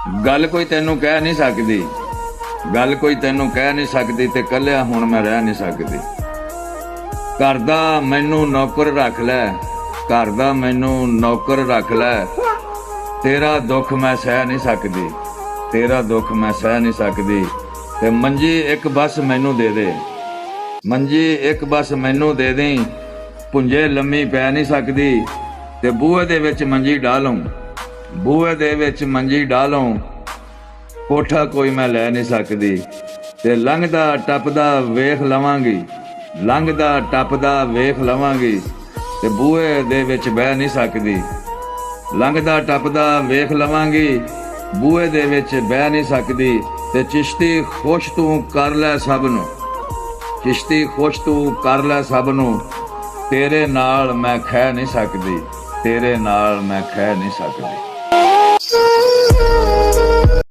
गल कोई तेनू कह नहीं सकती, गल कोई तेनू कह नहीं सकती ते कल्लिया हुण मैं रह नहीं सकती। घर दा मैनू नौकर रख लै, घर दा मैनू नौकर रख लै, तेरा दुख मैं सह नहीं सकती, तेरा दुख मैं सह नहीं सकती। ते मंजी एक बस मैनू दे दे, मंजी एक बस मैनू दे दें, भुंजे लम्मी पै नहीं सकती। ते बूहे दे विच मंजी डालों, बूहे दे विच मंजी डालों, कोठा कोई मैं लै नहीं सकती। ते लंघदा टपदा वेख लवांगी, लंघदा टपदा वेख लवांगी, ते बूहे दे विच बह नहीं सकती। लंघदा टपदा वेख लवांगी, बूहे दे विच बह नहीं सकती। ते चिश्ती खुश तू कर लै सब नूं, चिश्ती खुश तू कर लै सब नूं, तेरे नाल मैं खह नहीं सकती, तेरे नाल मैं खह नहीं सकती।